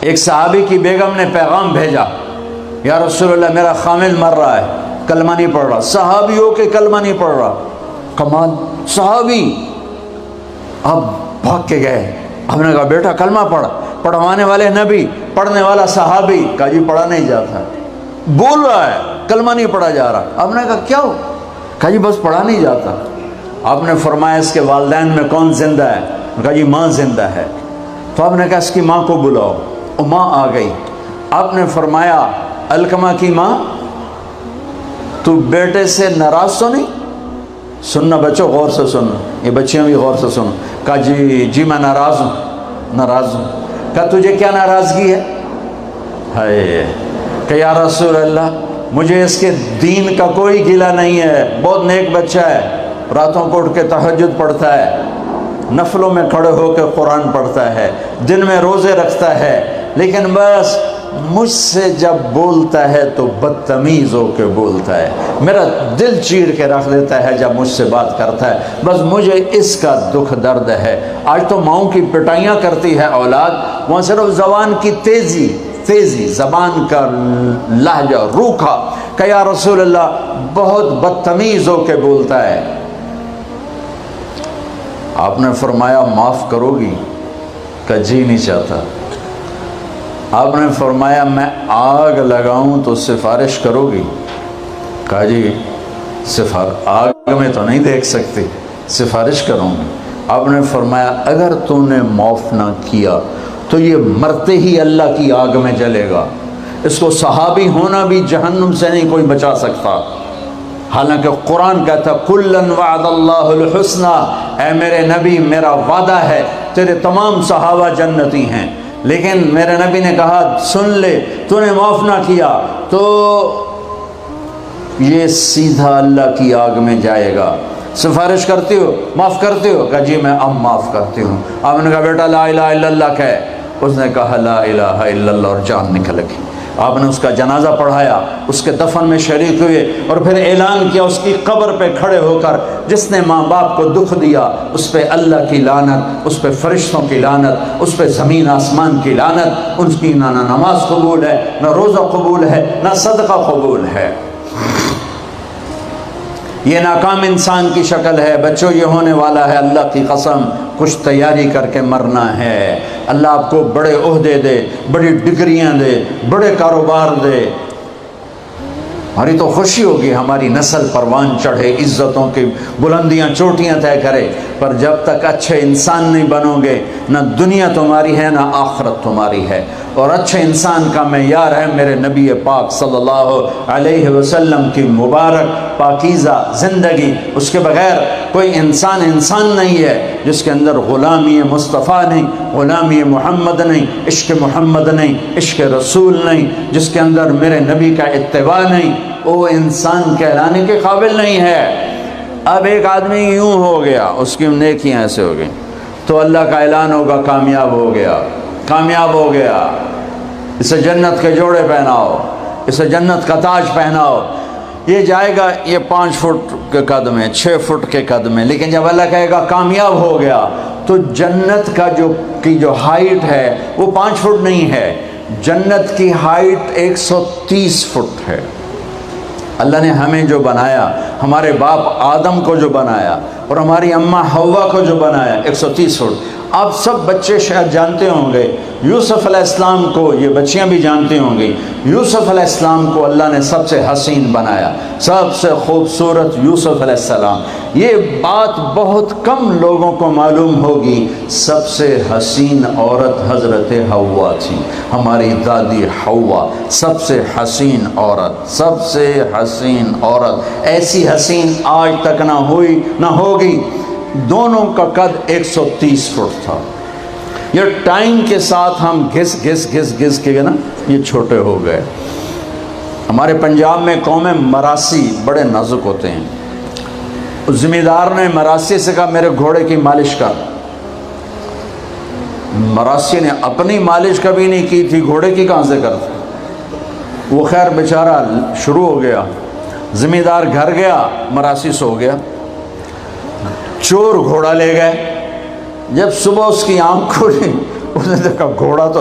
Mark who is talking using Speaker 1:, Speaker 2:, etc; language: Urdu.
Speaker 1: ایک صحابی کی بیگم نے پیغام بھیجا، یا رسول اللہ میرا خامل مر رہا ہے، کلمہ نہیں پڑھ رہا۔ صحابی ہو کے کلمہ نہیں پڑھ رہا، کمال، صحابی۔ اب بھاگ کے گئے، ہم نے کہا بیٹا کلمہ پڑھ، پڑھوانے والے نبی، پڑھنے والا صحابی۔ کہا جی پڑھا نہیں جاتا، بول رہا ہے کلمہ نہیں پڑھا جا رہا۔ ہم نے کہا کیا ہو؟ کہا جی بس پڑھا نہیں جاتا۔ آپ نے فرمایا اس کے والدین میں کون زندہ ہے؟ کہا جی ماں زندہ ہے۔ تو آپ نے کہا اس کی ماں کو بلاؤ، اور ماں آ گئی۔ آپ نے فرمایا علقمہ کی ماں تو بیٹے سے ناراض تو نہیں؟ سننا بچوں، غور سے سننا، یہ بچیاں بھی غور سے سنو۔ کہا جی میں ناراض ہوں، ناراض ہوں۔ کہا تجھے کیا ناراضگی ہے؟ ہے کہ یا رسول اللہ مجھے اس کے دین کا کوئی گلہ نہیں ہے، بہت نیک بچہ ہے، راتوں کو اٹھ کے تہجد پڑھتا ہے، نفلوں میں کھڑے ہو کے قرآن پڑھتا ہے، دن میں روزے رکھتا ہے، لیکن بس مجھ سے جب بولتا ہے تو بدتمیز ہو کے بولتا ہے، میرا دل چیر کے رکھ دیتا ہے جب مجھ سے بات کرتا ہے، بس مجھے اس کا دکھ درد ہے۔ آج تو ماؤں کی پٹائیاں کرتی ہے اولاد، وہاں صرف زبان کی تیزی، زبان کا لہجہ روکھا، کہ یا رسول اللہ بہت بدتمیز ہو کے بولتا ہے۔ آپ نے فرمایا معاف کرو گی؟ کہ جی نہیں چاہتا۔ آپ نے فرمایا میں آگ لگاؤں تو سفارش کرو گی؟ کہا جی آگ میں تو نہیں دیکھ سکتی، سفارش کروں گی۔ آپ نے فرمایا اگر تو نے معاف نہ کیا تو یہ مرتے ہی اللہ کی آگ میں جلے گا، اس کو صحابی ہونا بھی جہنم سے نہیں کوئی بچا سکتا۔ حالانکہ قرآن کہتا کُلًّا وعد اللہ الحسنى، اے میرے نبی میرا وعدہ ہے تیرے تمام صحابہ جنتی ہیں، لیکن میرے نبی نے کہا سن لے تو نے معاف نہ کیا تو یہ سیدھا اللہ کی آگ میں جائے گا۔ سفارش کرتے ہو، معاف کرتے ہو؟ کہا جی میں اب معاف کرتی ہوں۔ آپ نے کہا بیٹا لا الہ الا اللہ کہہ، اس نے کہا لا الہ الا اللہ اور جان نکل گئی۔ آپ نے اس کا جنازہ پڑھایا، اس کے دفن میں شریک ہوئے، اور پھر اعلان کیا اس کی قبر پہ کھڑے ہو کر جس نے ماں باپ کو دکھ دیا اس پہ اللہ کی لعنت، اس پہ فرشتوں کی لعنت، اس پہ زمین آسمان کی لعنت، ان کی نہ نماز قبول ہے، نہ روزہ قبول ہے، نہ صدقہ قبول ہے۔ یہ ناکام انسان کی شکل ہے بچوں، یہ ہونے والا ہے اللہ کی قسم، کچھ تیاری کر کے مرنا ہے۔ اللہ آپ کو بڑے عہدے دے، بڑی ڈگریاں دے، بڑے کاروبار دے، ہماری تو خوشی ہوگی، ہماری نسل پروان چڑھے، عزتوں کی بلندیاں چوٹیاں طے کرے، پر جب تک اچھے انسان نہیں بنو گے نہ دنیا تمہاری ہے نہ آخرت تمہاری ہے۔ اور اچھے انسان کا معیار ہے میرے نبی پاک صلی اللہ علیہ وسلم کی مبارک پاکیزہ زندگی، اس کے بغیر کوئی انسان نہیں ہے جس کے اندر غلامی مصطفیٰ نہیں، غلامی محمد نہیں، عشق محمد نہیں، عشق رسول نہیں، جس کے اندر میرے نبی کا اتباع نہیں، وہ انسان کہلانے کے قابل نہیں ہے۔ اب ایک آدمی یوں ہو گیا، اس کی نیکیاں ایسے ہو گئیں تو اللہ کا اعلان ہوگا کامیاب ہو گیا، کامیاب ہو گیا، اسے جنت کے جوڑے پہناؤ، اسے جنت کا تاج پہناؤ۔ یہ جائے گا، یہ 5 فٹ کے قد میں، 6 فٹ کے قد میں، لیکن جب اللہ کہے گا کامیاب ہو گیا تو جنت کا جو ہائٹ ہے وہ 5 فٹ نہیں ہے، جنت کی ہائٹ 130 فٹ ہے۔ اللہ نے ہمیں جو بنایا، ہمارے باپ آدم کو جو بنایا اور ہماری اماں حوا کو جو بنایا 130 فٹ۔ آپ سب بچے شاید جانتے ہوں گے یوسف علیہ السلام کو، یہ بچیاں بھی جانتی ہوں گی، یوسف علیہ السلام کو اللہ نے سب سے حسین بنایا، سب سے خوبصورت یوسف علیہ السلام۔ یہ بات بہت کم لوگوں کو معلوم ہوگی، سب سے حسین عورت حضرت حوا تھی، ہماری دادی حوا، سب سے حسین عورت، سب سے حسین عورت، ایسی حسین آج تک نہ ہوئی نہ ہوگی۔ دونوں کا قد 130 فٹ تھا۔ یہ ٹائم کے ساتھ ہم گھس کے نا یہ چھوٹے ہو گئے۔ ہمارے پنجاب میں قوم مراسی بڑے نازک ہوتے ہیں۔ اس ذمہ دار نے مراسی سے کہا میرے گھوڑے کی مالش کر۔ مراسی نے اپنی مالش کبھی نہیں کی تھی، گھوڑے کی کہاں سے کرتا؟ وہ خیر بیچارہ شروع ہو گیا، ذمہ دار گھر گیا، مراسی سو گیا، چور گھوڑا لے گئے۔ جب صبح اس کی آنکھ کھلی اس نے دیکھا گھوڑا تو